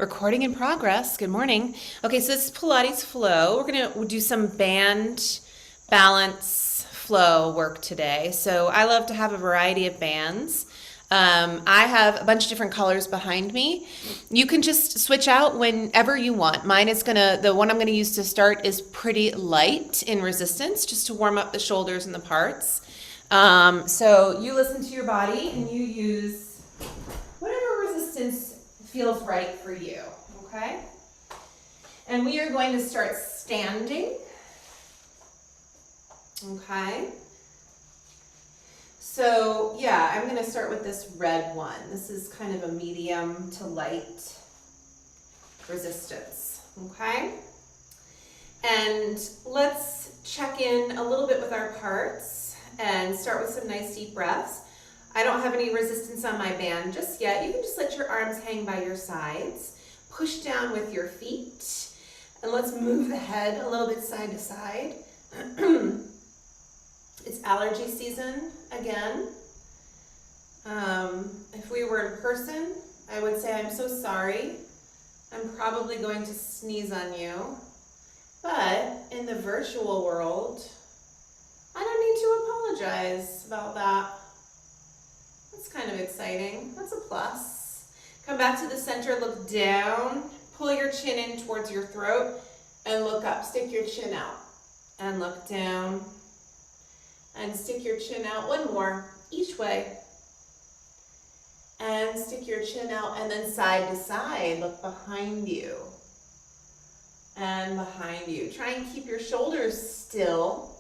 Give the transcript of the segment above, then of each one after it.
Recording in progress. Good morning. Okay, so this is Pilates flow. We're going to do some band balance flow work today. So I love to have a variety of bands. I have a bunch of different colors behind me. You can just switch out whenever you want. The one I'm gonna use to start is pretty light in resistance, just to warm up the shoulders and the parts. So you listen to your body and you use whatever resistance feels right for you, okay? And we are going to start standing, okay? So yeah, I'm gonna start with this red one. This is kind of a medium to light resistance, okay? And let's check in a little bit with our parts and start with some nice deep breaths. I don't have any resistance on my band just yet. You can just let your arms hang by your sides. Push down with your feet. And let's move the head a little bit side to side. It's allergy season again. If we were in person, I would say I'm so sorry. I'm probably going to sneeze on you. But in the virtual world, I don't need to apologize about that. That's kind of exciting. That's a plus. Come back to the center, look down, pull your chin in towards your throat, and look up. Stick your chin out and look down. And stick your chin out. One more, each way. And stick your chin out, and then side to side, look behind you. And behind you. Try and keep your shoulders still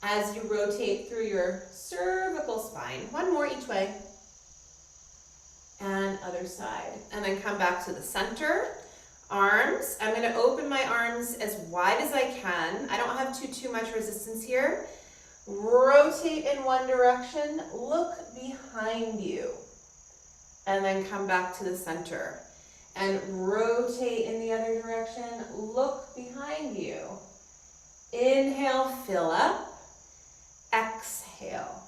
as you rotate through your cervical spine. One more each way. And other side. And then come back to the center. Arms. I'm going to open my arms as wide as I can. I don't have too much resistance here. Rotate in one direction, look behind you, and then come back to the center. And rotate in the other direction, look behind you. Inhale, fill up. Exhale.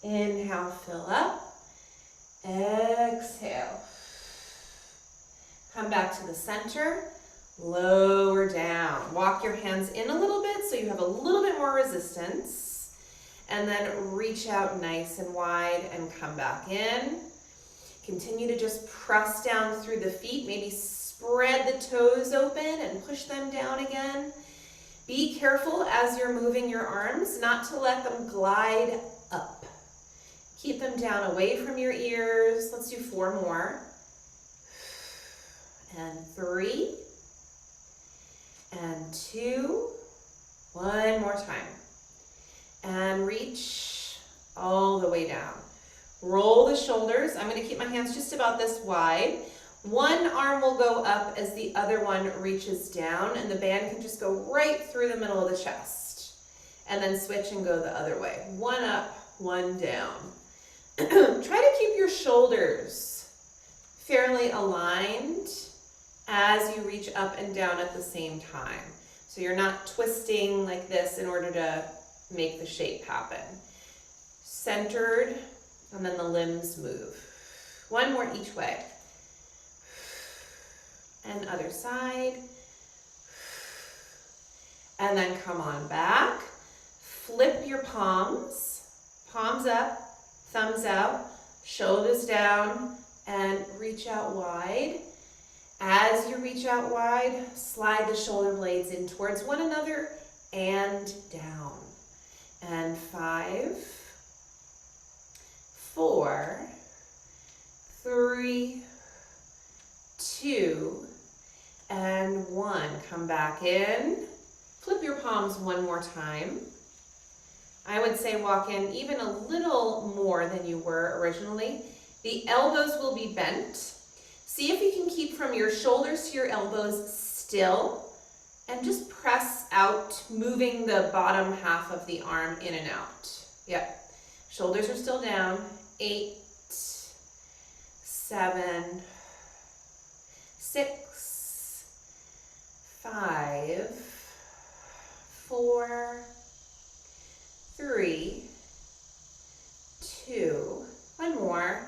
Inhale, fill up. Exhale. Come back to the center. Lower down. Walk your hands in a little bit so you have a little bit more resistance. And then reach out nice and wide and come back in. Continue to just press down through the feet. Maybe spread the toes open and push them down again. Be careful as you're moving your arms not to let them glide up. Keep them down away from your ears. Let's do 4 more. And 3. And 2, one more time. And reach all the way down. Roll the shoulders. I'm going to keep my hands just about this wide. One arm will go up as the other one reaches down, and the band can just go right through the middle of the chest. And then switch and go the other way. One up, one down. Try to keep your shoulders fairly aligned as you reach up and down at the same time. So you're not twisting like this in order to make the shape happen. Centered, and then the limbs move. One more each way. And other side. And then come on back. Flip your palms. Palms up, thumbs out, shoulders down, and reach out wide. As you reach out wide, slide the shoulder blades in towards one another and down. And 5, 4, 3, 2, and 1. Come back in. Flip your palms one more time. I would say walk in even a little more than you were originally. The elbows will be bent. See if you can keep from your shoulders to your elbows still, and just press out, moving the bottom half of the arm in and out. Yep. Shoulders are still down. 8, 7, 6, 5, 4, 3, 2, one more.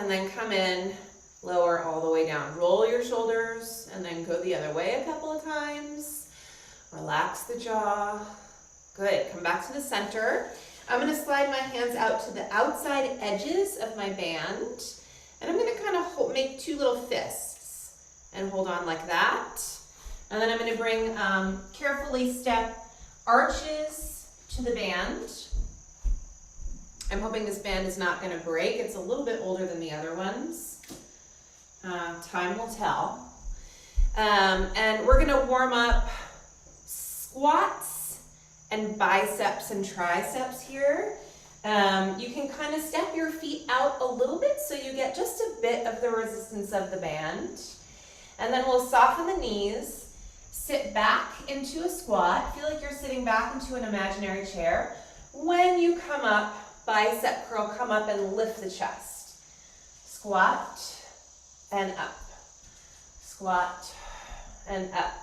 and then come in, lower all the way down. Roll your shoulders and then go the other way a couple of times. Relax the jaw. Good, come back to the center. I'm gonna slide my hands out to the outside edges of my band, and I'm gonna kind of make two little fists and hold on like that. And then I'm gonna bring, carefully step arches to the band. I'm hoping this band is not gonna break. It's a little bit older than the other ones. Time will tell. And we're gonna warm up squats and biceps and triceps here. You can kind of step your feet out a little bit so you get just a bit of the resistance of the band. And then we'll soften the knees, sit back into a squat. Feel like you're sitting back into an imaginary chair. When you come up, bicep curl, come up and lift the chest. Squat and up. Squat and up.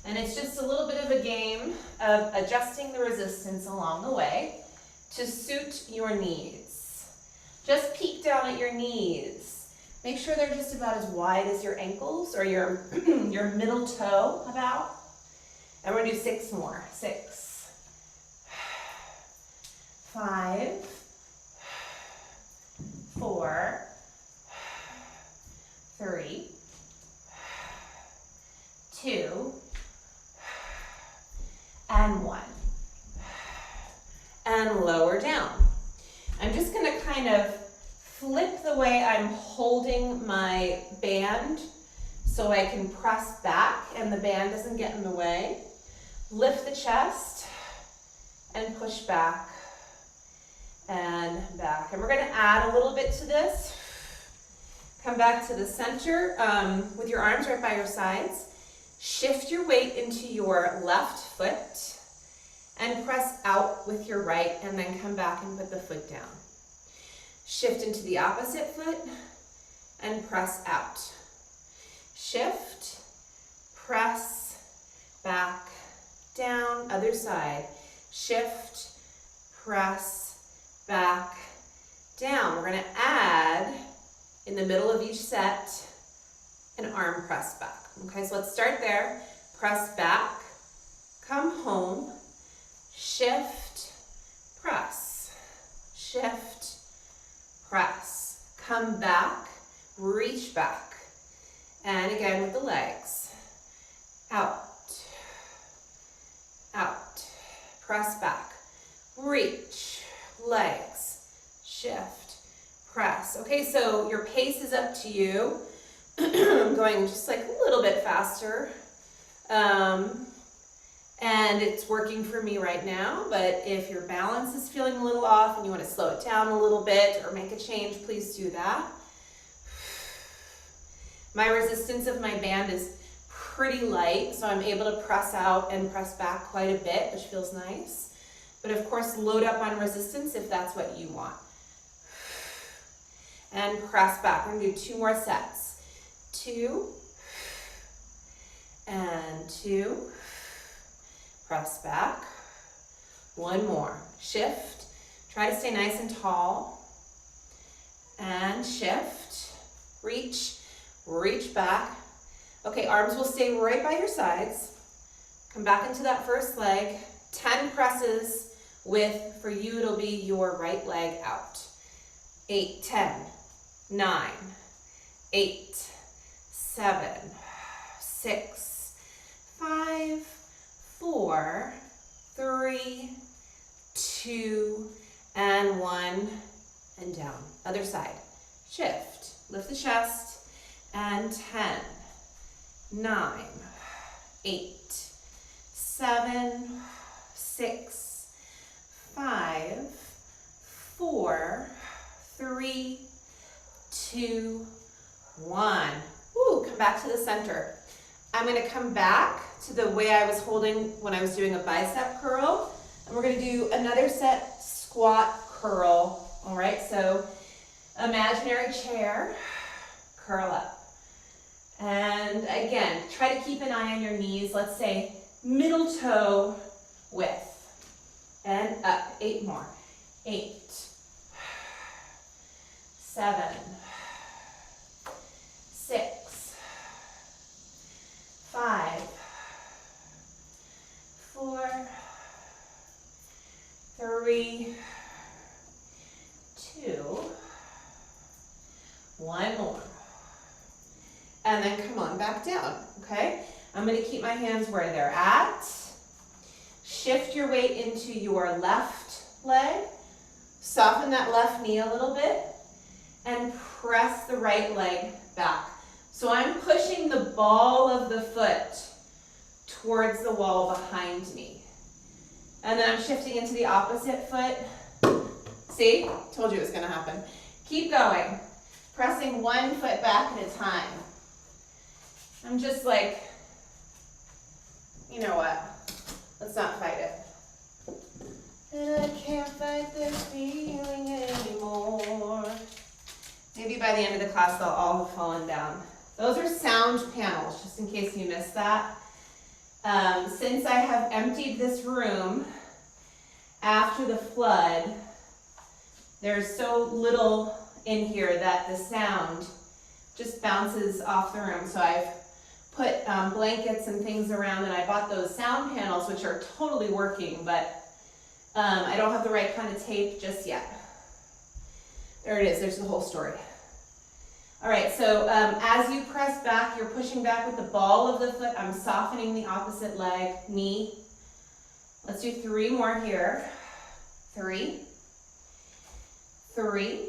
And it's just a little bit of a game of adjusting the resistance along the way to suit your needs. Just peek down at your knees. Make sure they're just about as wide as your ankles or your, your middle toe about. And we're gonna do 6 more. 6, 5, 4, 3, 2, and 1. And lower down. I'm just gonna kind of flip the way I'm holding my band so I can press back and the band doesn't get in the way. Lift the chest and push back and back. And we're gonna add a little bit to this. Come back to the center with your arms right by your sides. Shift your weight into your left foot and press out with your right, and then come back and put the foot down. Shift into the opposite foot and press out. Shift, press, back, down, other side. Shift, press, back, down. We're gonna add, in the middle of each set, an arm press back. Okay, so let's start there. Press back, come home, shift, press, shift, press. Come back, reach back. And again with the legs. Out, out, press back, reach, legs, shift, press. Okay, so your pace is up to you. I'm going just like a little bit faster. And it's working for me right now, but if your balance is feeling a little off and you want to slow it down a little bit or make a change, please do that. My resistance of my band is pretty light, so I'm able to press out and press back quite a bit, which feels nice. But of course, load up on resistance if that's what you want. And press back. We're going to do 2 more sets. 2 and 2. Press back. 1 more. Shift. Try to stay nice and tall. And shift. Reach. Reach back. Okay, arms will stay right by your sides. Come back into that first leg. 10 presses with, for you, it'll be your right leg out. 8, 10, 9, 8, 7, 6, 5, 4, 3, 2, and 1, and down. Other side. Shift. Lift the chest. And 10, 9, 8, 7, 6, 5, 4, 3, 2, 1. Woo, come back to the center. I'm going to come back to the way I was holding when I was doing a bicep curl. And we're going to do another set squat curl. All right, so imaginary chair, curl up. And again, try to keep an eye on your knees. Let's say middle toe width. And up. 8 more. 8, 7, 6, 5, 4, 3, 2, 1 more. And then come on back down, okay? I'm gonna keep my hands where they're at. Shift your weight into your left leg. Soften that left knee a little bit and press the right leg back. So I'm pushing the ball of the foot towards the wall behind me. And then I'm shifting into the opposite foot. See? Told you it was gonna happen. Keep going. Pressing one foot back at a time. I'm just like, you know what? Let's not fight it. And I can't fight this feeling anymore. Maybe by the end of the class they'll all have fallen down. Those are sound panels, just in case you missed that. Since I have emptied this room after the flood, there's so little in here that the sound just bounces off the room. So I've put blankets and things around, and I bought those sound panels, which are totally working, but I don't have the right kind of tape just yet. There it is, there's the whole story. All right, so as you press back, you're pushing back with the ball of the foot. I'm softening the opposite leg, knee. Let's do 3 more here. 3, 3,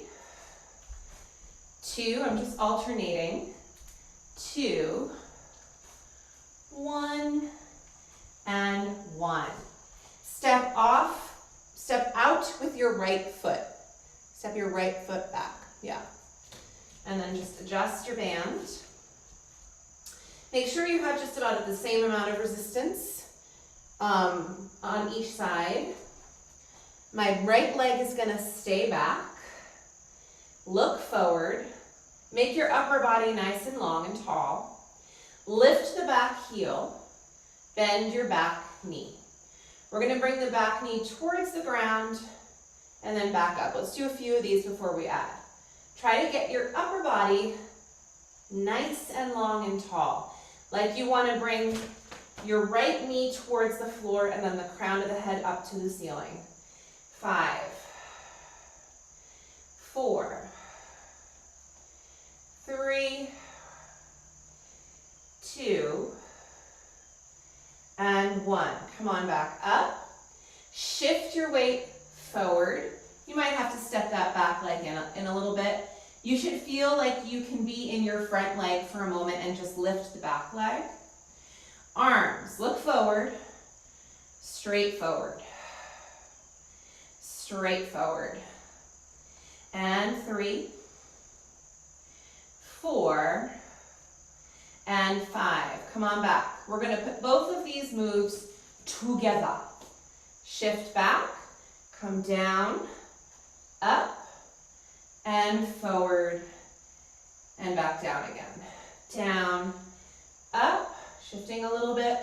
2, I'm just alternating. 2, 1, and 1. Step out with your right foot. Step your right foot back, yeah. And then just adjust your band. Make sure you have just about the same amount of resistance on each side. My right leg is gonna stay back. Look forward. Make your upper body nice and long and tall. Lift the back heel. Bend your back knee. We're gonna bring the back knee towards the ground and then back up. Let's do a few of these before we add. Try to get your upper body nice and long and tall. Like you want to bring your right knee towards the floor and then the crown of the head up to the ceiling. 5, 4, 3, 2, and 1. Come on back up. Shift your weight forward. You might have to step that back leg in a little bit. You should feel like you can be in your front leg for a moment and just lift the back leg. Arms, look forward, straight forward, straight forward. And 3, 4, and 5. Come on back. We're going to put both of these moves together. Shift back, come down, up, and forward, and back down again. Down, up, shifting a little bit,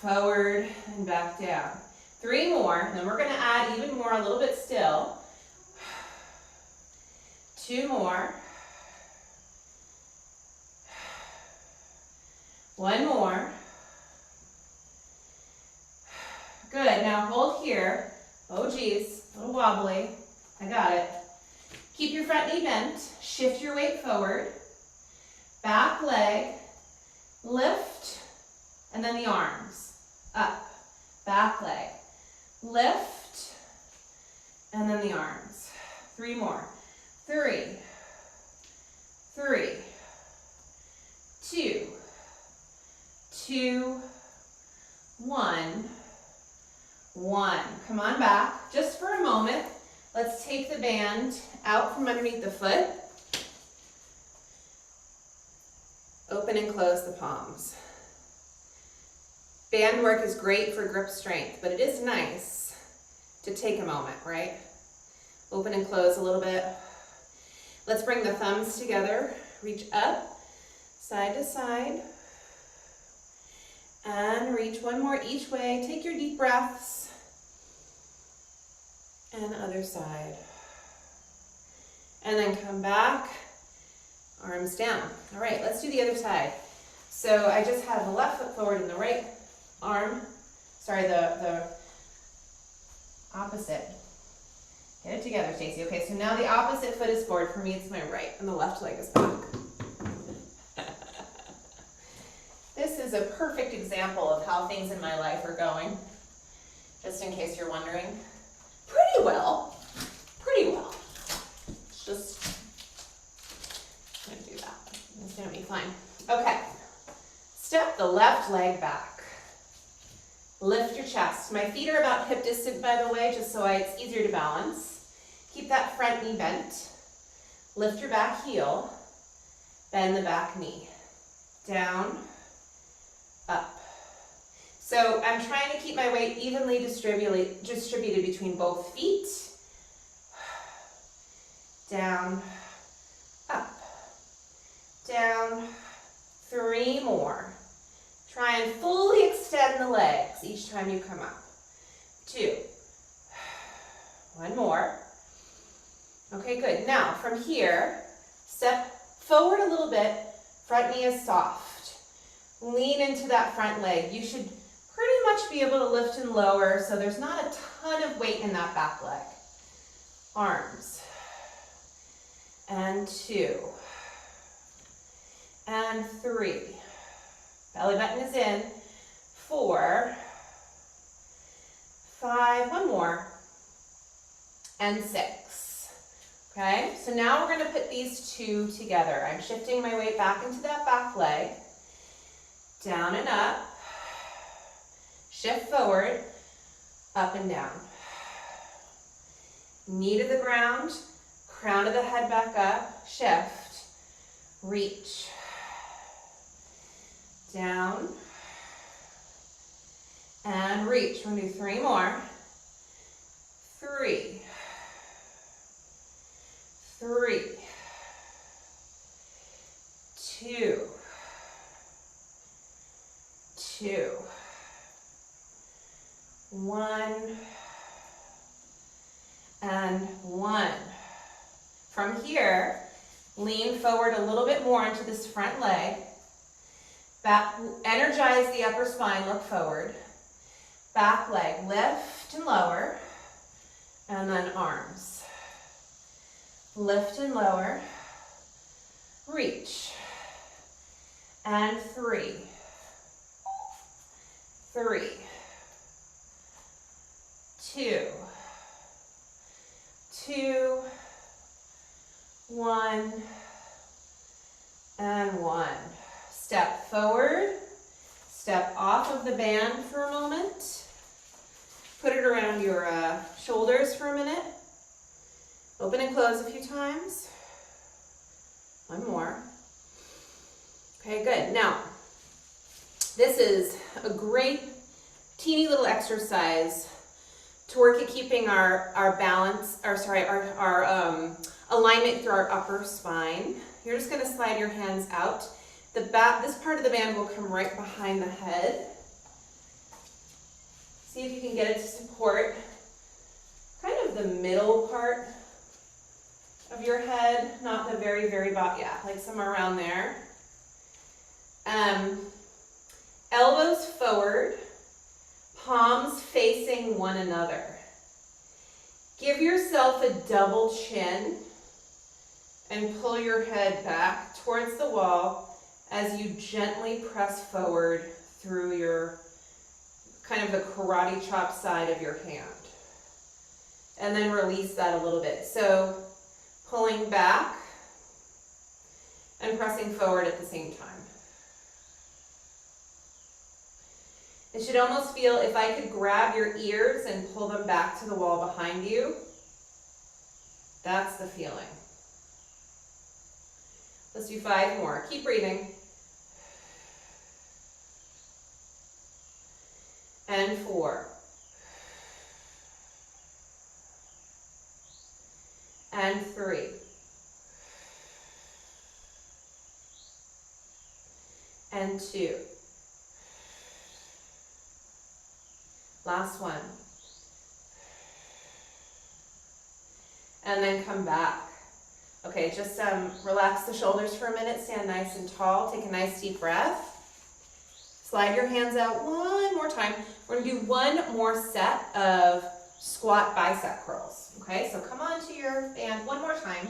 forward, and back down. 3 more, and then we're going to add even more, a little bit still. 2 more. 1 more. Good, now hold here. Oh geez, a little wobbly. I got it. Keep your front knee bent. Shift your weight forward. Back leg, lift, and then the arms. Up, back leg, lift, and then the arms. 3 more. 3, 3, 2, 2, 1, 1. Come on back, just for a moment. Let's take the band out from underneath the foot. Open and close the palms. Band work is great for grip strength, but it is nice to take a moment, right? Open and close a little bit. Let's bring the thumbs together. Reach up, side to side. And reach 1 more each way. Take your deep breaths. And other side. And then come back, arms down. All right, let's do the other side. So I just had the left foot forward and the right arm, sorry, the opposite. Get it together, Stacey. Okay, so now the opposite foot is forward. For me, it's my right, and the left leg is back. This is a perfect example of how things in my life are going, just in case you're wondering. Pretty well. Pretty well. Just I'm gonna do that. It's gonna be fine. Okay. Step the left leg back. Lift your chest. My feet are about hip distance, by the way, just so it's easier to balance. Keep that front knee bent. Lift your back heel. Bend the back knee. Down, up. So I'm trying to keep my weight evenly distributed between both feet. Down, up, down. 3 more. Try and fully extend the legs each time you come up. 2. 1 more. Okay, good. Now from here, step forward a little bit. Front knee is soft. Lean into that front leg. You should pretty much be able to lift and lower, so there's not a ton of weight in that back leg. Arms. And 2. And 3. Belly button is in. 4. 5. 1 more. And 6. Okay, so now we're going to put these 2 together. I'm shifting my weight back into that back leg. Down and up. Shift forward. Up and down. Knee to the ground. Crown of the head back up. Shift. Reach. Down. And reach. We're going to do 3 more. 3. 3. 2. 2. 1. And 1. From here, lean forward a little bit more into this front leg. Back, energize the upper spine, look forward. Back leg, lift and lower. And then arms. Lift and lower. Reach. And 3. 3. 2. 2. 1. And 1. Step forward. Step off of the band for a moment. Put it around your shoulders for a minute. Open and close a few times. 1 more. Okay, good. Now, this is a great teeny little exercise to work at keeping our balance, our alignment through our upper spine. You're just going to slide your hands out. This part of the band will come right behind the head. See if you can get it to support kind of the middle part of your head, not the very, very bottom, yeah, like somewhere around there. Elbows forward, palms facing one another. Give yourself a double chin and pull your head back towards the wall as you gently press forward through your kind of the karate chop side of your hand. And then release that a little bit. So pulling back and pressing forward at the same time. It should almost feel, if I could grab your ears and pull them back to the wall behind you, that's the feeling. Let's do 5 more. Keep breathing. And 4. And 3. And 2. Last one. And then come back. Okay, just relax the shoulders for a minute, stand nice and tall, take a nice deep breath. Slide your hands out one more time. We're gonna do one more set of squat bicep curls, okay? So come onto your band one more time.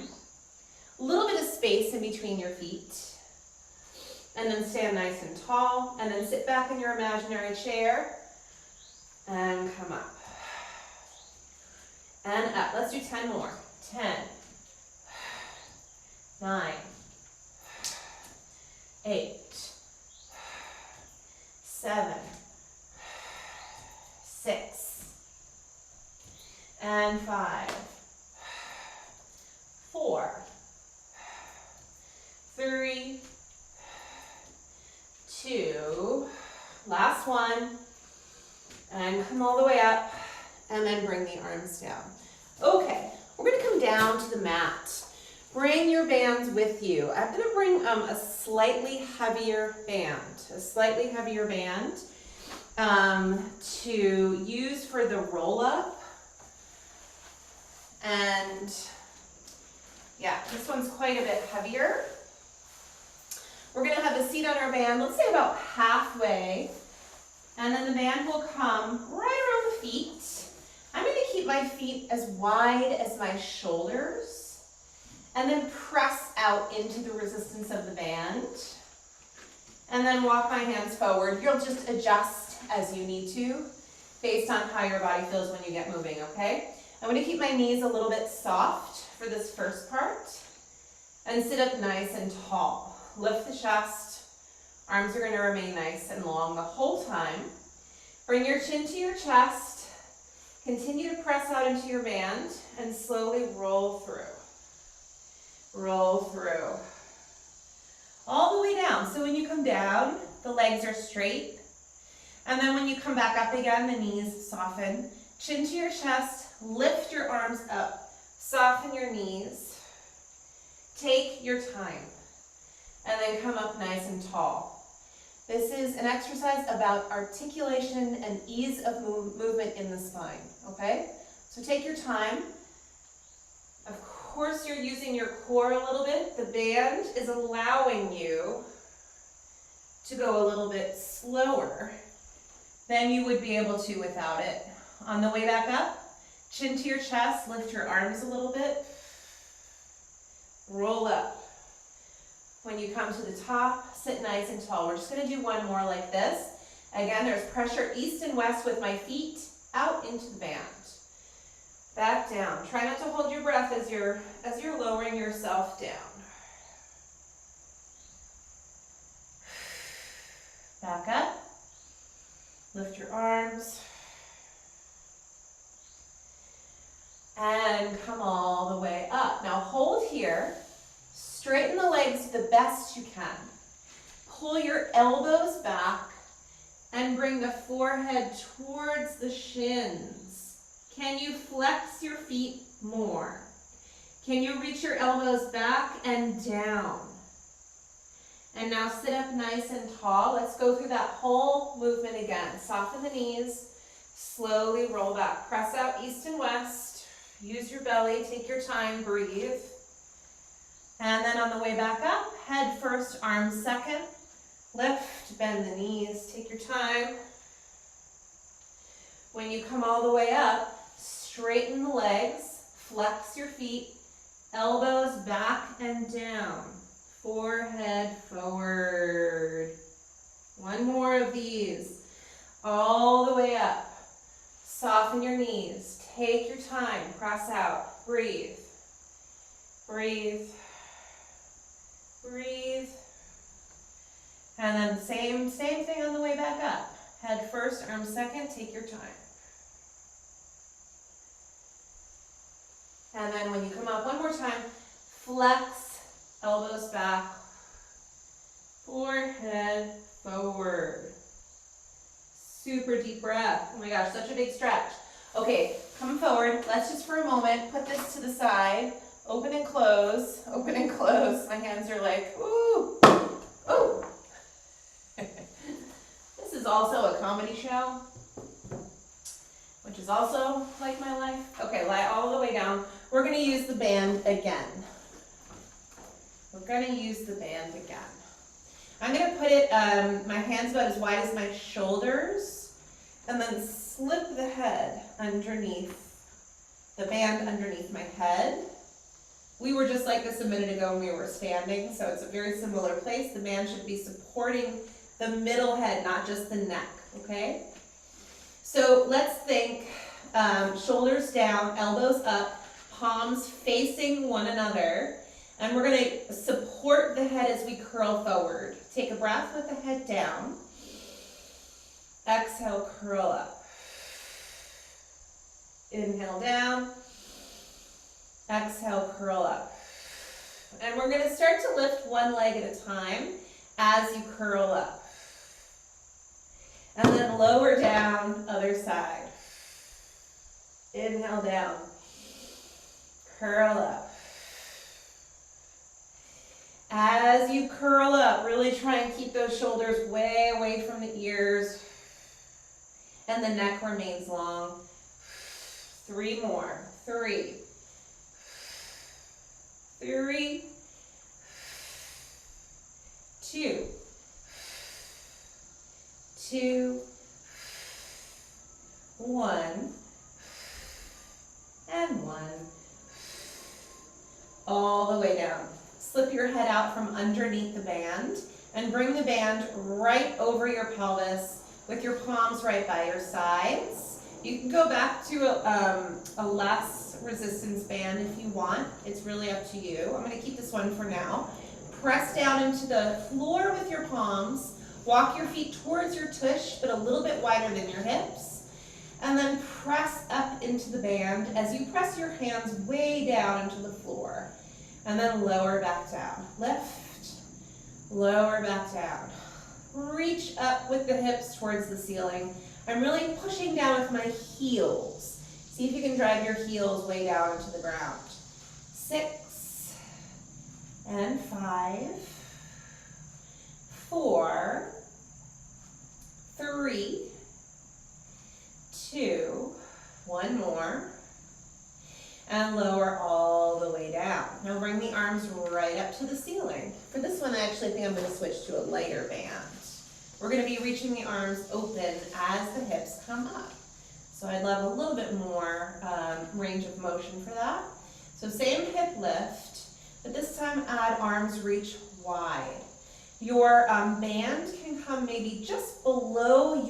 A little bit of space in between your feet. And then stand nice and tall, and then sit back in your imaginary chair and come up. And up. Let's do 10 more. 10, 9, 8, 7, 6, and 5, 4, 3, 2, last one, and come all the way up, and then bring the arms down. Okay, we're gonna come down to the mat. Bring your bands with you. I'm gonna bring a slightly heavier band to use for the roll up. And yeah, this one's quite a bit heavier. We're gonna have a seat on our band, let's say about halfway, and then the band will come right around the feet. I'm gonna keep my feet as wide as my shoulders, and then press out into the resistance of the band, and then walk my hands forward. You'll just adjust as you need to, based on how your body feels when you get moving, okay? I'm gonna keep my knees a little bit soft for this first part, and sit up nice and tall. Lift the chest, arms are gonna remain nice and long the whole time. Bring your chin to your chest, continue to press out into your band, and slowly roll through. Roll through. All the way down. So when you come down, the legs are straight. And then when you come back up again, the knees soften. Chin to your chest, lift your arms up, soften your knees. Take your time. And then come up nice and tall. This is an exercise about articulation and ease of movement in the spine, okay? So take your time. Of course, you're using your core a little bit. The band is allowing you to go a little bit slower than you would be able to without it. On the way back up, chin to your chest, lift your arms a little bit. Roll up. When you come to the top, sit nice and tall. We're just gonna do one more like this. Again, there's pressure east and west with my feet out into the band. Back down. Try not to hold your breath as you're lowering yourself down. Back up. Lift your arms. And come all the way up. Now hold here. Straighten the legs the best you can. Pull your elbows back and bring the forehead towards the shins. Can you flex your feet more? Can you reach your elbows back and down? And now sit up nice and tall. Let's go through that whole movement again. Soften the knees, slowly roll back. Press out east and west. Use your belly, take your time, breathe. And then on the way back up, head first, arms second. Lift, bend the knees, take your time. When you come all the way up, straighten the legs, flex your feet, elbows back and down, forehead forward. One more of these, all the way up. Soften your knees, take your time, press out, breathe, breathe, breathe. And then same thing on the way back up. Head first, arms second, take your time. And then when you come up one more time, flex, elbows back, forehead forward. Super deep breath. Oh my gosh, such a big stretch. Okay, come forward. Let's just for a moment put this to the side. Open and close, open and close. My hands are like, ooh, ooh. This is also a comedy show, which is also like my life. Okay, lie all the way down. We're gonna use the band again. gonna use the band again. I'm gonna put it, my hands about as wide as my shoulders, and then slip the head underneath, the band underneath my head. We were just like this a minute ago when we were standing, so it's a very similar place. The band should be supporting the middle head, not just the neck, okay? So let's think, shoulders down, elbows up, palms facing one another, and we're gonna support the head as we curl forward. Take a breath with the head down. Exhale, curl up. Inhale down. Exhale, curl up. And we're gonna start to lift one leg at a time as you curl up. And then lower down, other side. Inhale down. Curl up. As you curl up, really try and keep those shoulders way away from the ears. And the neck remains long. 3 more. 3. 3. 2. 2. 1. And 1. All the way down. Slip your head out from underneath the band and bring the band right over your pelvis with your palms right by your sides. You can go back to a less resistance band if you want. It's really up to you. I'm going to keep this one for now. Press down into the floor with your palms. Walk your feet towards your tush, but a little bit wider than your hips. And then press up into the band as you press your hands way down into the floor. And then lower back down. Lift, lower back down. Reach up with the hips towards the ceiling. I'm really pushing down with my heels. See if you can drive your heels way down into the ground. 6 and 5, 4, 3, 2, one more. And lower all the way down. Now bring the arms right up to the ceiling. For this one, I actually think I'm going to switch to a lighter band. We're going to be reaching the arms open as the hips come up. So I'd love a little bit more range of motion for that. So same hip lift, but this time add arms reach wide. Your band can come maybe just below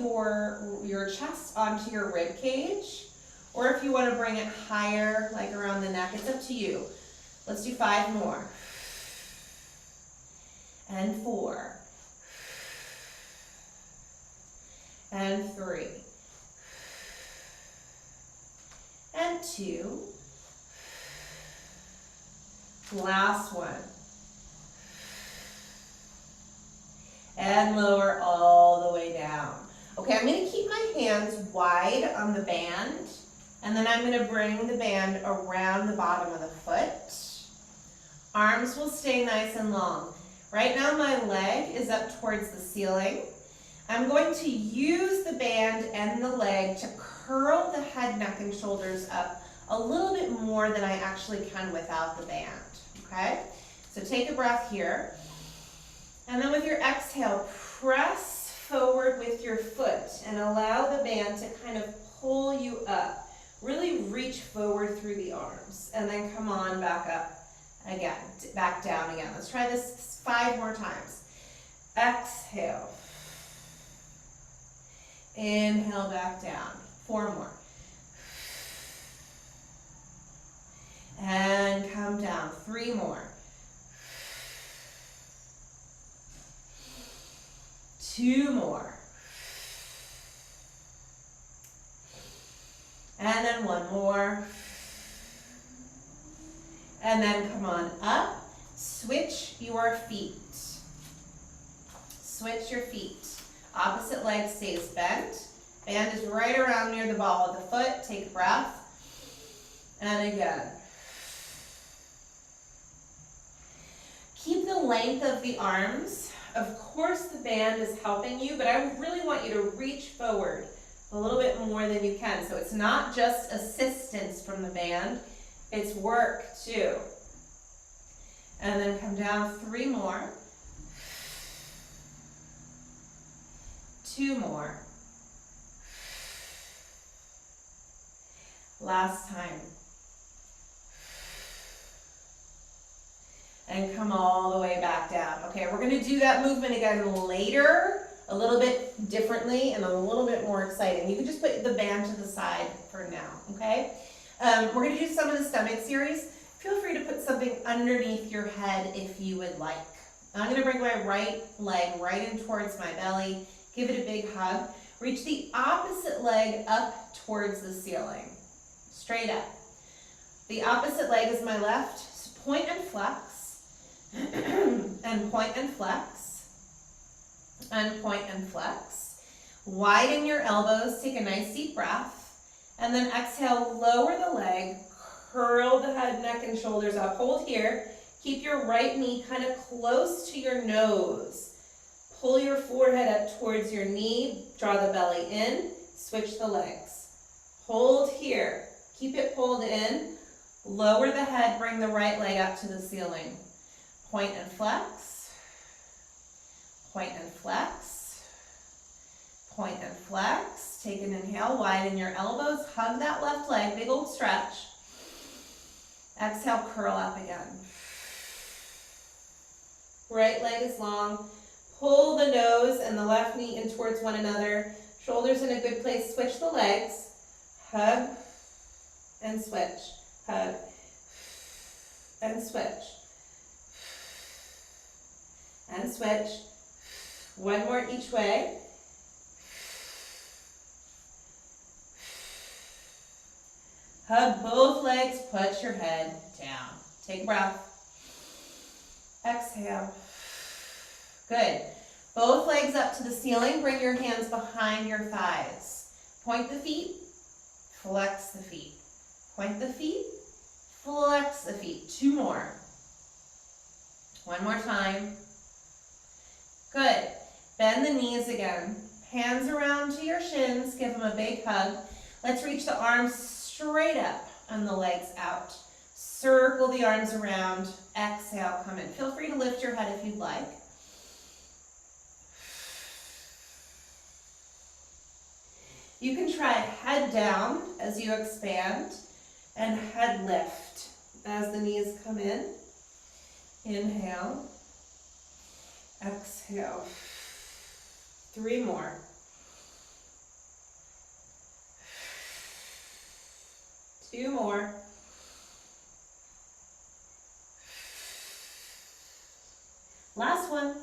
your chest onto your rib cage. Or if you want to bring it higher, like around the neck, it's up to you. Let's do 5 more. And 4. And 3. And 2. Last one. And lower all the way down. Okay, I'm going to keep my hands wide on the band. And then I'm going to bring the band around the bottom of the foot. Arms will stay nice and long. Right now my leg is up towards the ceiling. I'm going to use the band and the leg to curl the head, neck, and shoulders up a little bit more than I actually can without the band. Okay? So take a breath here. And then with your exhale, press forward with your foot and allow the band to kind of pull you up. Really reach forward through the arms and then come on back up again, back down again. Let's try this 5 more times. Exhale. Inhale back down. 4 more. And come down. 3 more. 2 more. And then 1 more. And then come on up. Switch your feet. Switch your feet. Opposite leg stays bent. Band is right around near the ball of the foot. Take a breath. And again. Keep the length of the arms. Of course the band is helping you, but I really want you to reach forward a little bit more than you can. So it's not just assistance from the band, it's work too. And then come down, 3 more. 2 more. Last time. And come all the way back down. Okay, we're gonna do that movement again later, a little bit differently and a little bit more exciting. You can just put the band to the side for now, okay? We're gonna do some of the stomach series. Feel free to put something underneath your head if you would like. I'm gonna bring my right leg right in towards my belly, give it a big hug. Reach the opposite leg up towards the ceiling, straight up. The opposite leg is my left, so point and flex, and point and flex, and point and flex. Widen your elbows, take a nice deep breath, and then exhale, lower the leg, curl the head, neck, and shoulders up. Hold here. Keep your right knee kind of close to your nose. Pull your forehead up towards your knee. Draw the belly in. Switch the legs. Hold here. Keep it pulled in. Lower the head. Bring the right leg up to the ceiling. Point and flex. Point and flex. Point and flex. Take an inhale. Widen your elbows. Hug that left leg. Big old stretch. Exhale, curl up again. Right leg is long. Pull the nose and the left knee in towards one another. Shoulders in a good place. Switch the legs. Hug and switch. Hug and switch. And switch. One more each way. Hug both legs, put your head down. Take a breath. Exhale. Good. Both legs up to the ceiling. Bring your hands behind your thighs. Point the feet, flex the feet. Point the feet, flex the feet. 2 more. 1 more time. Good. Bend the knees again. Hands around to your shins. Give them a big hug. Let's reach the arms straight up and the legs out. Circle the arms around. Exhale, come in. Feel free to lift your head if you'd like. You can try head down as you expand and head lift as the knees come in. Inhale. Exhale. 3 more. Two more. Last one.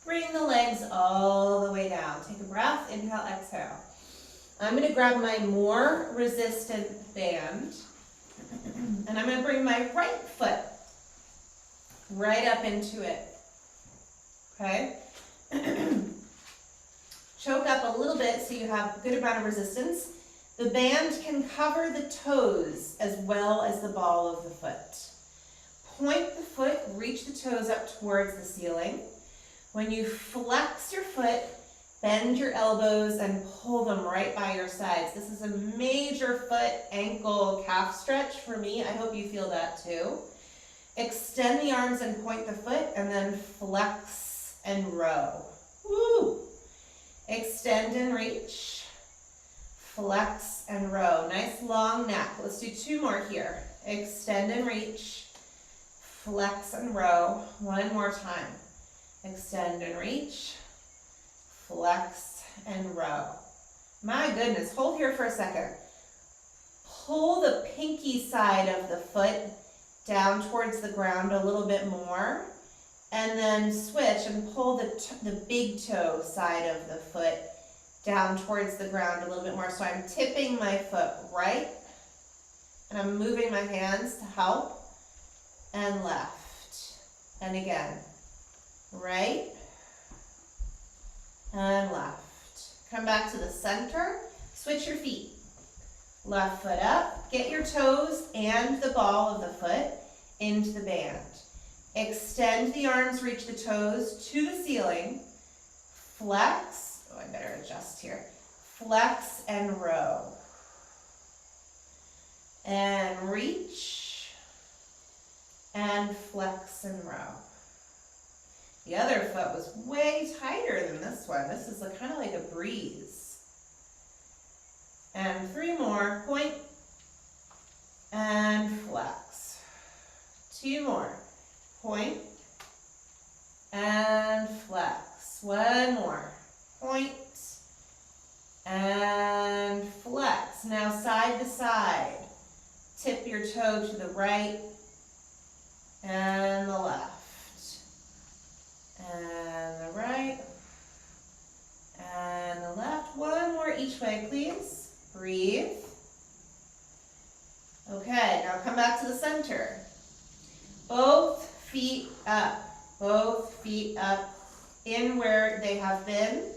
Bring the legs all the way down. Take a breath, inhale, exhale. I'm going to grab my more resistant band, and I'm going to bring my right foot right up into it. Okay? Choke up a little bit so you have a good amount of resistance. The band can cover the toes as well as the ball of the foot. Point the foot, reach the toes up towards the ceiling. When you flex your foot, bend your elbows and pull them right by your sides. This is a major foot, ankle, calf stretch for me. I hope you feel that too. Extend the arms and point the foot, and then flex and row. Woo! Extend and reach. Flex and row. Nice long neck. Let's do 2 more here. Extend and reach. Flex and row. 1 more time. Extend and reach. Flex and row. My goodness, hold here for a second. Pull the pinky side of the foot down towards the ground a little bit more, and then switch and pull the big toe side of the foot down towards the ground a little bit more. So I'm tipping my foot right, and I'm moving my hands to help, and left. And again, right and left. Come back to the center, switch your feet. Left foot up, get your toes and the ball of the foot into the band. Extend the arms, reach the toes to the ceiling. Flex, oh I better adjust here. Flex and row. and reach, and flex and row. The other foot was way tighter than this one. This is kind of like a breeze. And 3 more, point, and flex. 2 more, point, and flex. 1 more, point, and flex. Now side to side. Tip your toe to the right and the left. And the right and the left. 1 more each way, please. Breathe. Okay, now come back to the center. Both feet up. Both feet up in where they have been.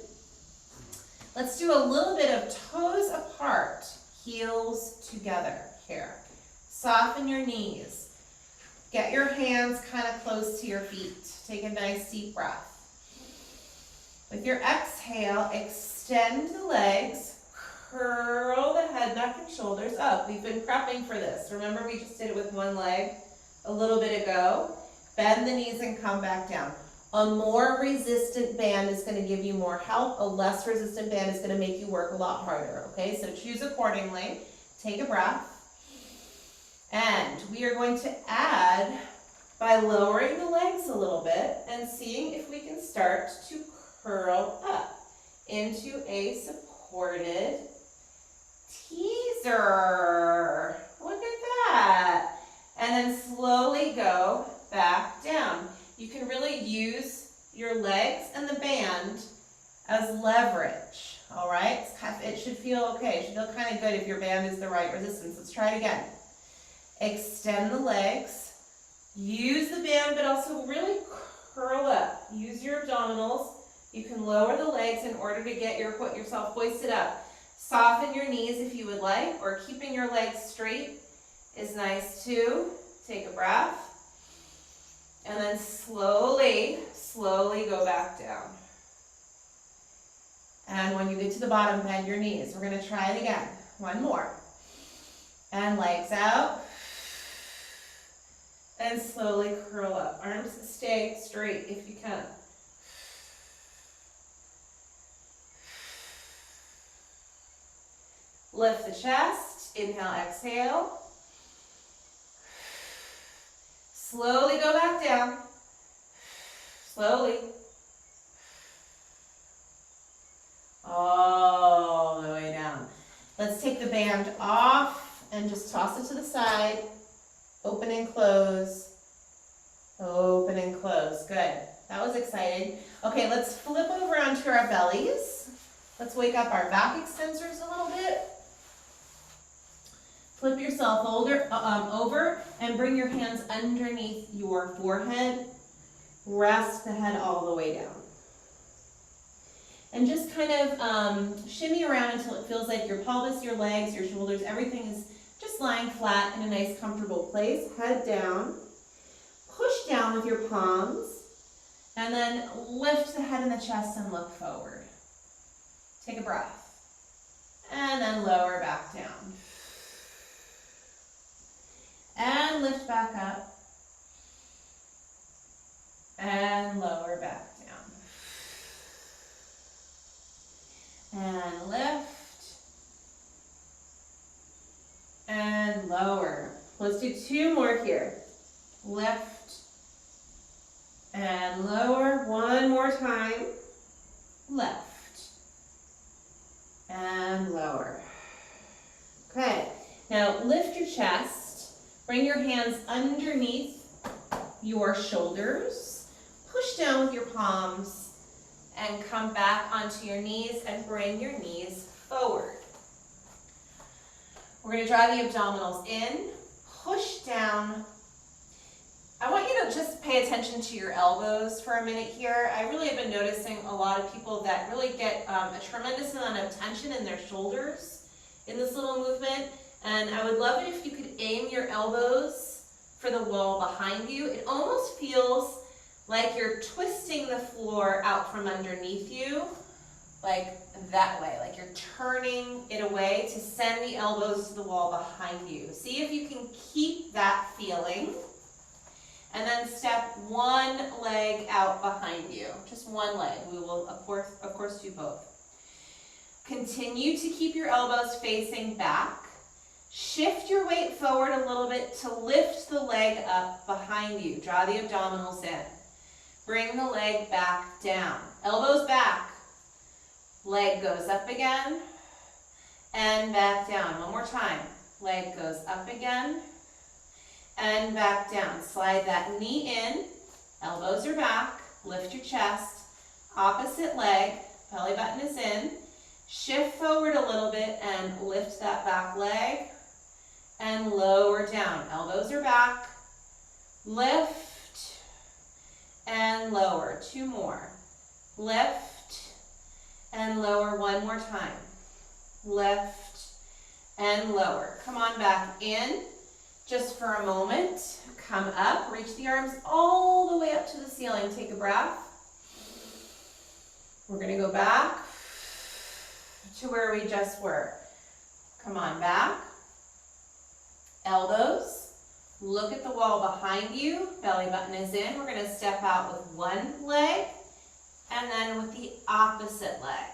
Let's do a little bit of toes apart, heels together here. Soften your knees. Get your hands kind of close to your feet. Take a nice deep breath. With your exhale, extend the legs, curl the head, neck, and shoulders up. We've been prepping for this. Remember, we just did it with one leg a little bit ago. Bend the knees and come back down. A more resistant band is going to give you more help. A less resistant band is going to make you work a lot harder. Okay, so choose accordingly. Take a breath. And we are going to add by lowering the legs a little bit and seeing if we can start to curl up into a supported teaser. Look at that. And then slowly go back down. You can really use your legs and the band as leverage. All right? It should feel okay. It should feel kind of good if your band is the right resistance. Let's try it again. Extend the legs. Use the band, but also really curl up. Use your abdominals. You can lower the legs in order to get yourself hoisted up. Soften your knees if you would like, or keeping your legs straight is nice too. Take a breath. And then slowly go back down. And when you get to the bottom, bend your knees. We're going to try it again. 1 more. And legs out. And slowly curl up. Arms stay straight if you can. Lift the chest. Inhale, exhale. Slowly go back down. Slowly. All the way down. Let's take the band off and just toss it to the side. Open and close. Open and close. Good. That was exciting. Okay, let's flip over onto our bellies. Let's wake up our back extensors a little bit. Flip yourself over and bring your hands underneath your forehead. Rest the head all the way down. And just kind of shimmy around until it feels like your pelvis, your legs, your shoulders, everything is just lying flat in a nice comfortable place. Head down. Push down with your palms. And then lift the head and the chest and look forward. Take a breath. And then lower back down. And lift back up. And lower back down. And lift. And lower. Let's do 2 more here. Lift. And lower. 1 more time. Lift. And lower. Okay. Now lift your chest. Bring your hands underneath your shoulders. Push down with your palms and come back onto your knees and bring your knees forward. We're going to draw the abdominals in, push down. I want you to just pay attention to your elbows for a minute here. I really have been noticing a lot of people that really get a tremendous amount of tension in their shoulders in this little movement. And I would love it if you could aim your elbows for the wall behind you. It almost feels like you're twisting the floor out from underneath you, like that way, like you're turning it away to send the elbows to the wall behind you. See if you can keep that feeling. And then step one leg out behind you, just one leg. We will, of course, do both. Continue to keep your elbows facing back. Shift your weight forward a little bit to lift the leg up behind you. Draw the abdominals in. Bring the leg back down. Elbows back. Leg goes up again and back down. One more time. Leg goes up again and back down. Slide that knee in. Elbows are back. Lift your chest. Opposite leg. Belly button is in. Shift forward a little bit and lift that back leg and lower down. Elbows are back. Lift and lower. Two more. Lift and lower one more time. Lift and lower. Come on back in just for a moment. Come up. Reach the arms all the way up to the ceiling. Take a breath. We're going to go back to where we just were. Come on back. Elbows. Look at the wall behind you. Belly button is in. We're going to step out with one leg and then with the opposite leg.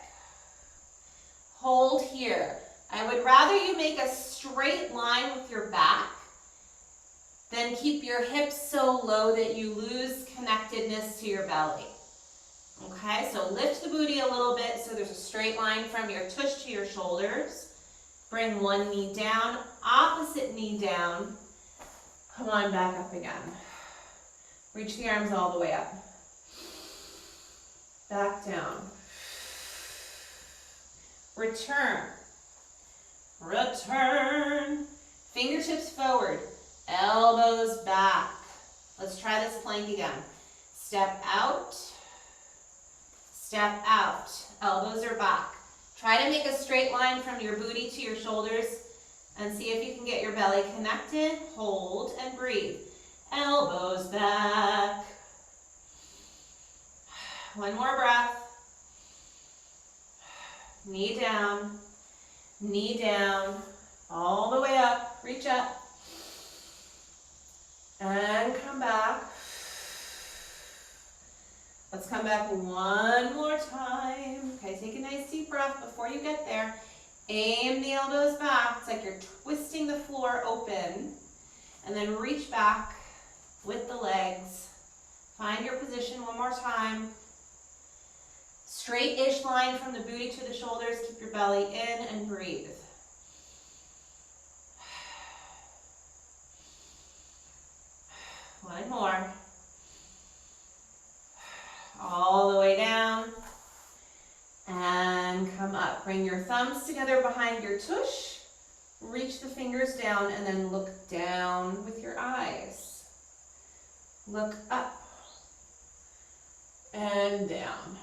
Hold here. I would rather you make a straight line with your back than keep your hips so low that you lose connectedness to your belly. Okay, so lift the booty a little bit so there's a straight line from your tush to your shoulders. Bring one knee down, opposite knee down. Come on back up again. Reach the arms all the way up. Back down. Return. Return. Fingertips forward. Elbows back. Let's try this plank again. Step out. Step out. Elbows are back. Try to make a straight line from your booty to your shoulders and see if you can get your belly connected. Hold and breathe. Elbows back. One more breath. Knee down. Knee down. All the way up. Reach up. And come back. Let's come back one more time. Okay, take a nice deep breath before you get there. Aim the elbows back. It's like you're twisting the floor open. And then reach back with the legs. Find your position one more time. Straight-ish line from the booty to the shoulders. Keep your belly in and breathe. One more. All the way down. And come up. Bring your thumbs together behind your tush. Reach the fingers down and then look down with your eyes. Look up and down.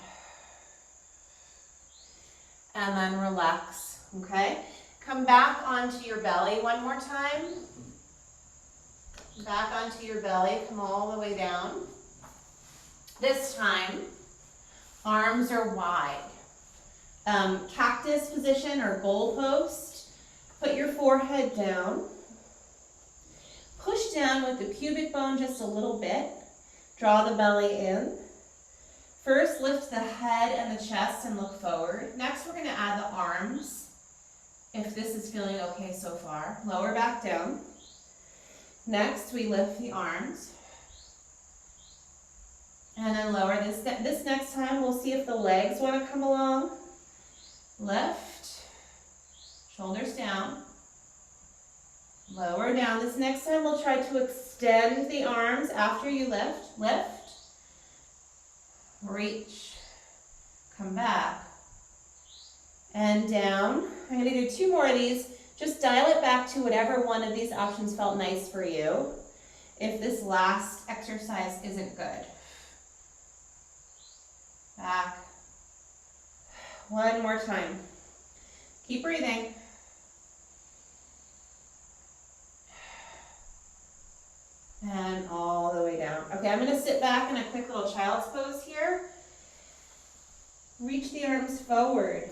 And then relax, okay? Come back onto your belly one more time. Back onto your belly, come all the way down. This time, arms are wide. Cactus position or goalpost. Put your forehead down. Push down with the pubic bone just a little bit. Draw the belly in. First, lift the head and the chest and look forward. Next, we're going to add the arms, if this is feeling okay so far. Lower back down. Next, we lift the arms. And then lower this. This next time, we'll see if the legs want to come along. Lift. Shoulders down. Lower down. This next time, we'll try to extend the arms after you lift. Lift. Reach. Come back. And down. I'm going to do 2 more of these. Just dial it back to whatever one of these options felt nice for you if this last exercise isn't good. Back. One more time. Keep breathing. And all the way down. Okay, I'm going to sit back in a quick little child's pose here. Reach the arms forward.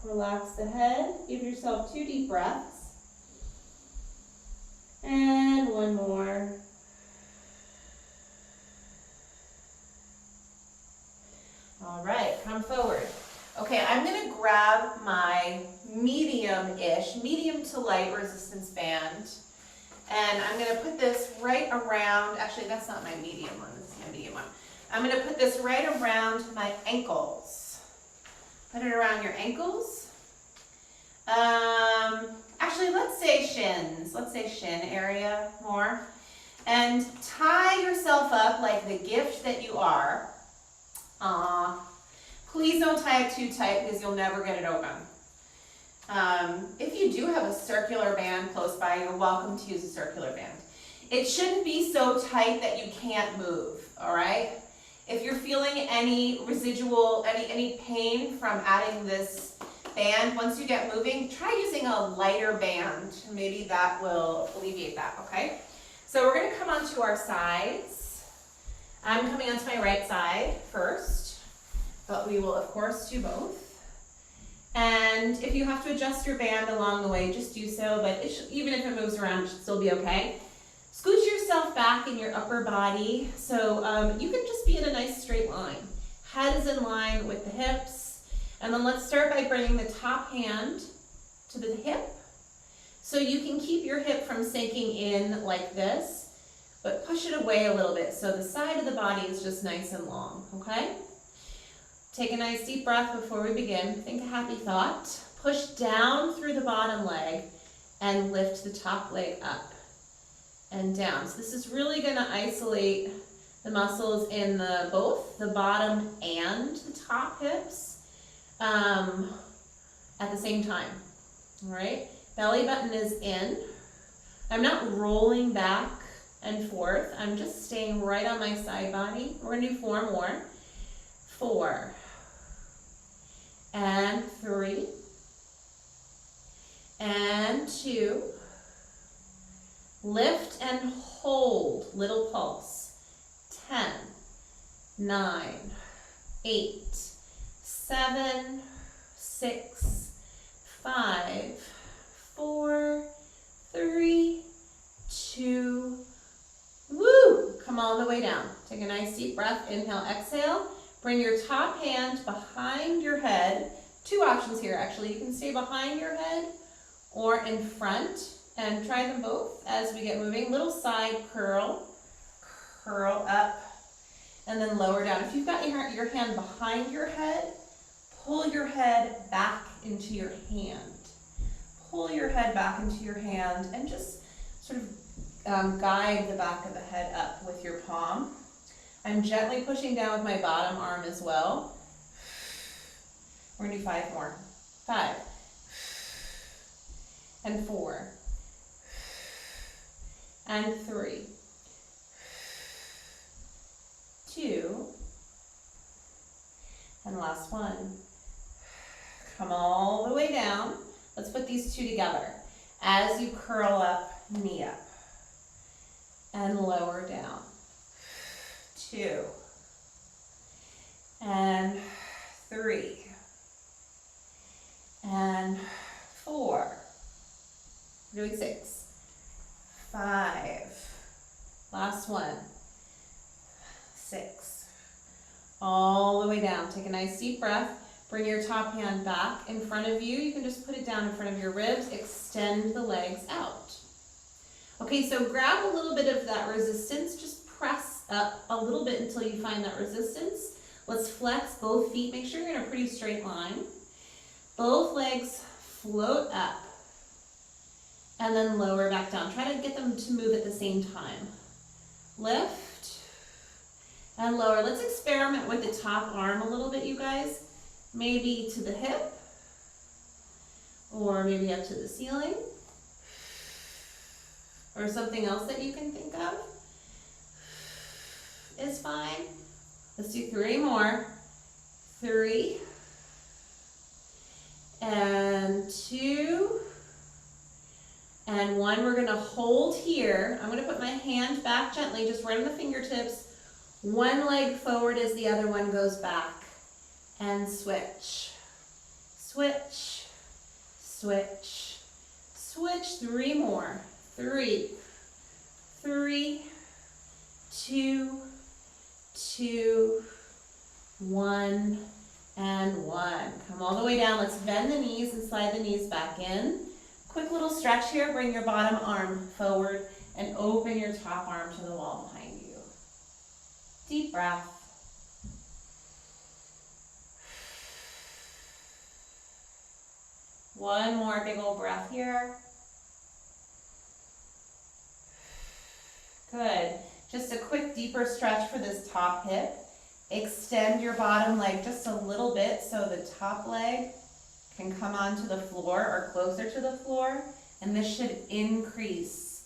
Relax the head. Give yourself 2 deep breaths. And one more. All right, come forward. Okay, I'm gonna grab my medium-ish, medium to light resistance band. And I'm gonna put this right around, actually that's not my medium one, this is my medium one. I'm gonna put this right around my ankles. Put it around your ankles. Actually, let's say shins. Let's say shin area more. And tie yourself up like the gift that you are. Please don't tie it too tight because you'll never get it open. If you do have a circular band close by, you're welcome to use a circular band. It shouldn't be so tight that you can't move, all right? If you're feeling any residual, any pain from adding this band, once you get moving, try using a lighter band. Maybe that will alleviate that, okay? So we're gonna come onto our sides. I'm coming onto my right side first, but we will of course do both. And if you have to adjust your band along the way, just do so, but even if it moves around, it should still be okay. Scooch yourself back in your upper body so you can just be in a nice straight line. Head is in line with the hips. And then let's start by bringing the top hand to the hip. So you can keep your hip from sinking in like this, but push it away a little bit so the side of the body is just nice and long, okay? Take a nice deep breath before we begin. Think a happy thought. Push down through the bottom leg and lift the top leg up and down. So this is really gonna isolate the muscles in both the bottom and the top hips at the same time, all right? Belly button is in. I'm not rolling back and forth. I'm just staying right on my side body. We're gonna do 4 more. 4 and 3 and 2. Lift and hold, little pulse. 10, 9, 8, 7, 6, 5, 4, 3, 2, woo! Come all the way down. Take a nice deep breath, inhale, exhale. Bring your top hand behind your head. 2 options here, actually. You can stay behind your head or in front, and try them both as we get moving. Little side curl, curl up, and then lower down. If you've got your hand behind your head, pull your head back into your hand. Pull your head back into your hand and just sort of guide the back of the head up with your palm. I'm gently pushing down with my bottom arm as well. We're gonna do 5 more. 5 and 4 and 3, 2, and last one. Come all the way down. Let's put these 2 together. As you curl up, knee up, and lower down. 2 and 3 and 4. We're doing 6. 5. Last one. 6. All the way down. Take a nice deep breath. Bring your top hand back in front of you. You can just put it down in front of your ribs. Extend the legs out. Okay, so grab a little bit of that resistance. Just press up a little bit until you find that resistance. Let's flex both feet. Make sure you're in a pretty straight line. Both legs float up and then lower back down. Try to get them to move at the same time. Lift and lower. Let's experiment with the top arm a little bit, you guys. Maybe to the hip or maybe up to the ceiling or something else that you can think of is fine. Let's do 3 more. 3 and 2 and 1. We're gonna hold here. I'm gonna put my hand back gently, just right on the fingertips. One leg forward as the other one goes back. And switch. Switch. switch, switch. 3 more. 3, 3, 2, 2, 1, and 1. Come all the way down. Let's bend the knees and slide the knees back in. Quick little stretch here. Bring your bottom arm forward and open your top arm to the wall behind you. Deep breath. One more big old breath here. Good. Just a quick deeper stretch for this top hip. Extend your bottom leg just a little bit so the top leg can come onto the floor or closer to the floor. And this should increase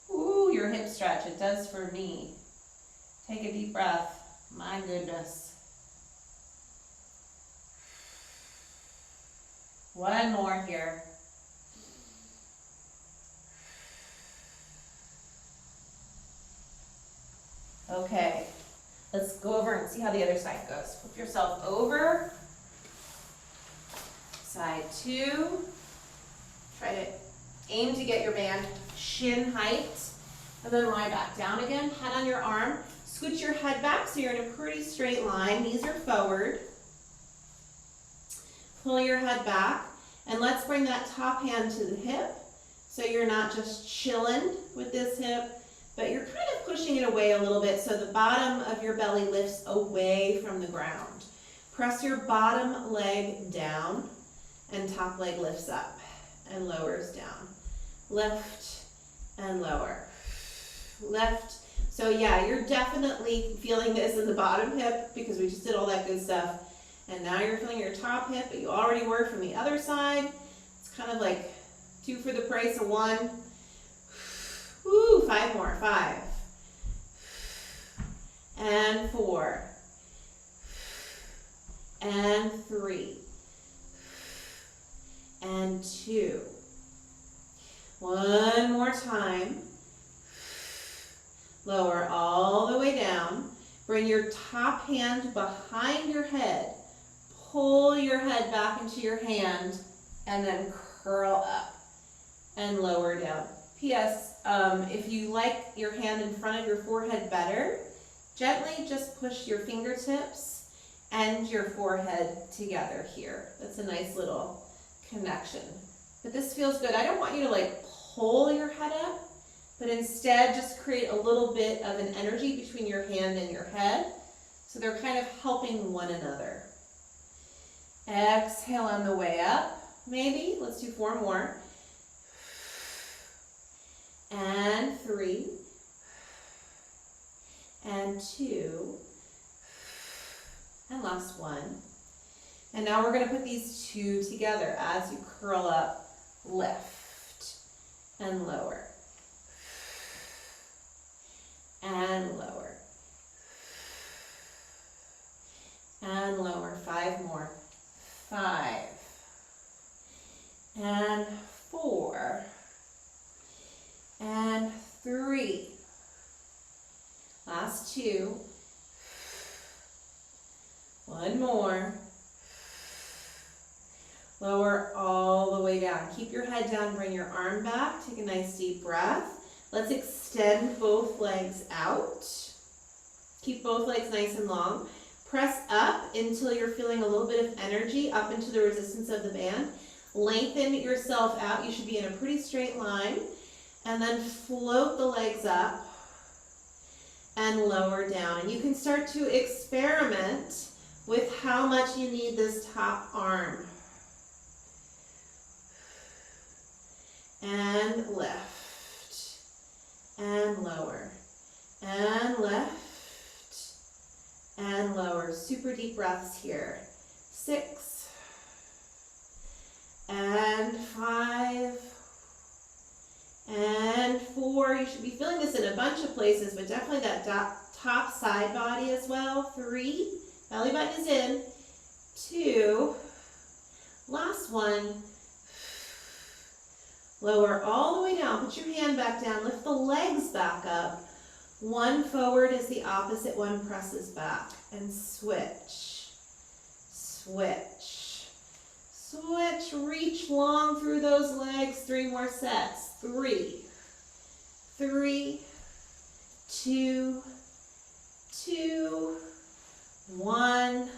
your hip stretch. It does for me. Take a deep breath. My goodness. One more here. Okay, let's go over and see how the other side goes. Flip yourself over. Side 2. Try to aim to get your band shin height. And then lie back down again. Head on your arm. Scoot your head back so you're in a pretty straight line. Knees are forward. Pull your head back. And let's bring that top hand to the hip. So you're not just chilling with this hip, but you're kind of pushing it away a little bit so the bottom of your belly lifts away from the ground. Press your bottom leg down and top leg lifts up and lowers down. Lift and lower. Lift. So yeah, you're definitely feeling this in the bottom hip because we just did all that good stuff. And now you're feeling your top hip, but you already were from the other side. It's kind of like 2 for the price of 1. Woo, 5 more. 5. And 4. And 3. And 2. One more time. Lower all the way down. Bring your top hand behind your head. Pull your head back into your hand and then curl up and lower down. P.S. If you like your hand in front of your forehead better, gently just push your fingertips and your forehead together here. That's a nice little connection. But this feels good. I don't want you to like pull your head up, but instead just create a little bit of an energy between your hand and your head. So they're kind of helping one another. Exhale on the way up, maybe. Let's do 4 more. And 3. And 2. And last 1. And now we're going to put these 2 together as you curl up, lift, and lower. And lower. And lower. 5 more. 5. And 4. And 3. Last 2. 1 more. Lower all the way down. Keep your head down, bring your arm back. Take a nice deep breath. Let's extend both legs out. Keep both legs nice and long. Press up until you're feeling a little bit of energy up into the resistance of the band. Lengthen yourself out. You should be in a pretty straight line. And then float the legs up and lower down. And you can start to experiment with how much you need this top arm. And lift. And lower. And lift. And lower. Super deep breaths here. 6. And 5. And 4. You should be feeling this in a bunch of places, but definitely that top side body as well. 3. Belly button is in. 2. Last 1. Lower all the way down. Put your hand back down. Lift the legs back up. 1 forward is the opposite. 1 presses back. And switch. Switch. Switch, reach long through those legs. 3 more sets. 3, 3, 2, 2, 1,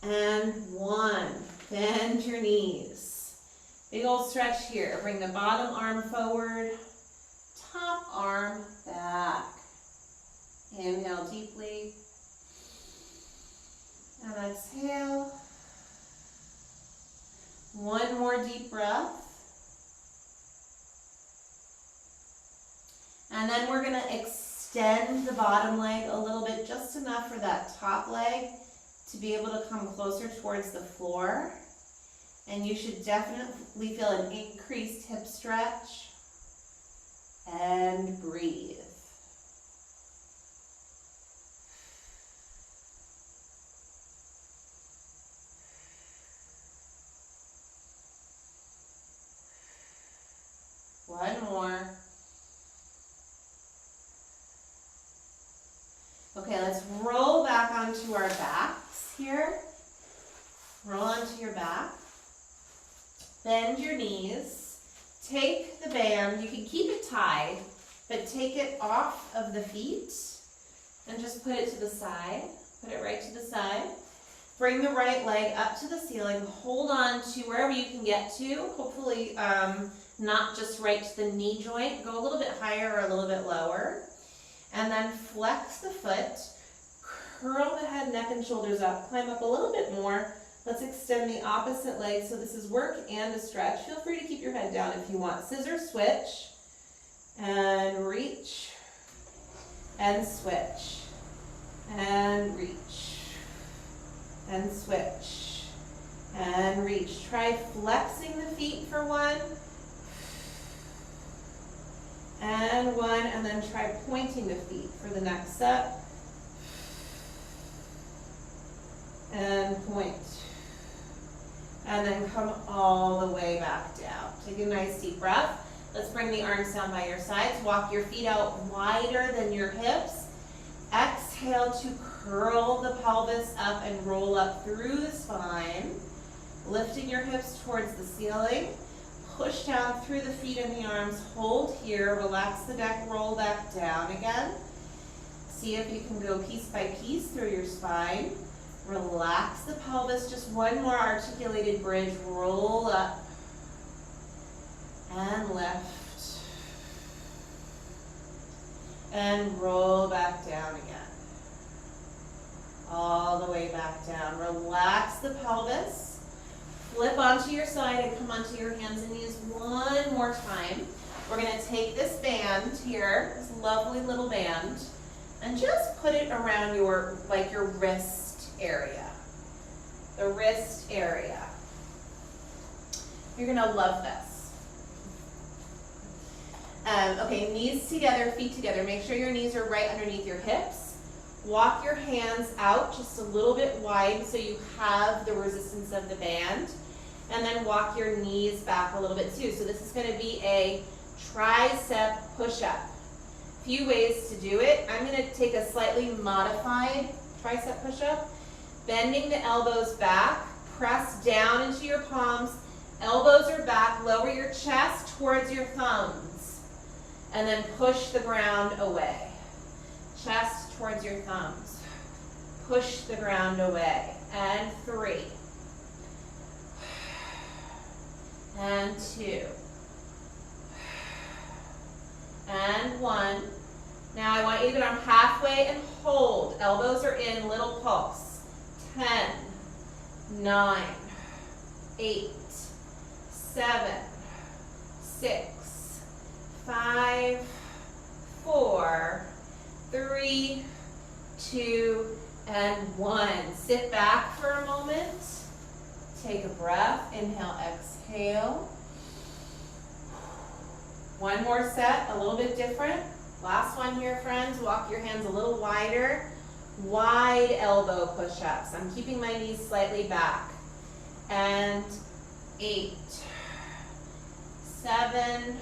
and 1. Bend your knees. Big old stretch here. Bring the bottom arm forward, top arm back. Inhale deeply, and exhale. One more deep breath. And then we're going to extend the bottom leg a little bit, just enough for that top leg to be able to come closer towards the floor. And you should definitely feel an increased hip stretch. And breathe. One more. Okay, let's roll back onto our backs here. Roll onto your back. Bend your knees. Take the band. You can keep it tied, but take it off of the feet and just put it to the side. Put it right to the side. Bring the right leg up to the ceiling. Hold on to wherever you can get to. Hopefully not just right to the knee joint. Go a little bit higher or a little bit lower. And then flex the foot. Curl the head, neck, and shoulders up. Climb up a little bit more. Let's extend the opposite leg. So this is work and a stretch. Feel free to keep your head down if you want. Scissor switch. And reach. And switch. And reach. And switch. And reach. Try flexing the feet for 1. And 1, and then try pointing the feet for the next set. And point. And then come all the way back down. Take a nice deep breath. Let's bring the arms down by your sides. Walk your feet out wider than your hips. Exhale to curl the pelvis up and roll up through the spine. Lifting your hips towards the ceiling. Push down through the feet and the arms. Hold here. Relax the neck. Roll back down again. See if you can go piece by piece through your spine. Relax the pelvis. Just one more articulated bridge. Roll up. And lift. And roll back down again. All the way back down. Relax the pelvis. Flip onto your side and come onto your hands and knees one more time. We're going to take this band here, this lovely little band, and just put it around your wrist area. The wrist area. You're going to love this. Okay, knees together, feet together. Make sure your knees are right underneath your hips. Walk your hands out just a little bit wide so you have the resistance of the band. And then walk your knees back a little bit too. So this is going to be a tricep push-up. Few ways to do it. I'm going to take a slightly modified tricep push-up. Bending the elbows back. Press down into your palms. Elbows are back. Lower your chest towards your thumbs. And then push the ground away. Chest towards your thumbs. Push the ground away. And 3. And 2. And 1. Now I want you to come halfway and hold. Elbows are in, little pulse. 10, 9, 8, 7, 6, 5, 4, 3, 2, and 1. Sit back for a moment. Take a breath. Inhale, exhale. One more set, a little bit different. Last one here, friends. Walk your hands a little wider. Wide elbow push-ups. I'm keeping my knees slightly back. And 8, 7,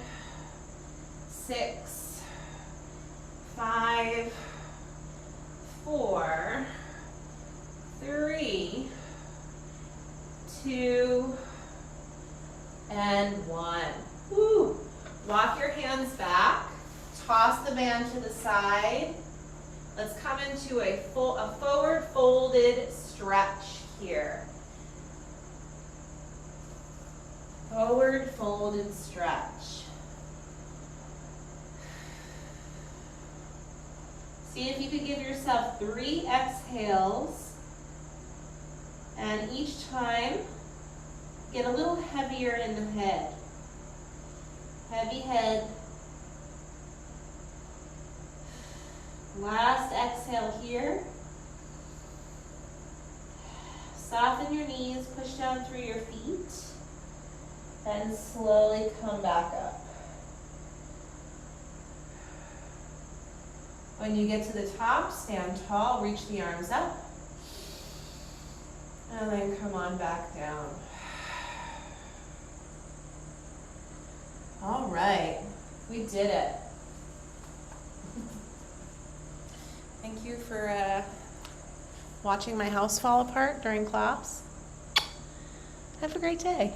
6, 5, 4, 3, 2, and 1. Woo. Walk your hands back. Toss the band to the side. Let's come into a forward folded stretch here. Forward folded stretch. See if you could give yourself 3 exhales, and each time get a little heavier in the head. Heavy head. Last exhale here. Soften your knees, push down through your feet, and slowly come back up. When you get to the top, stand tall, reach the arms up, and then come on back down. All right, we did it. Thank you for watching my house fall apart during class. Have a great day.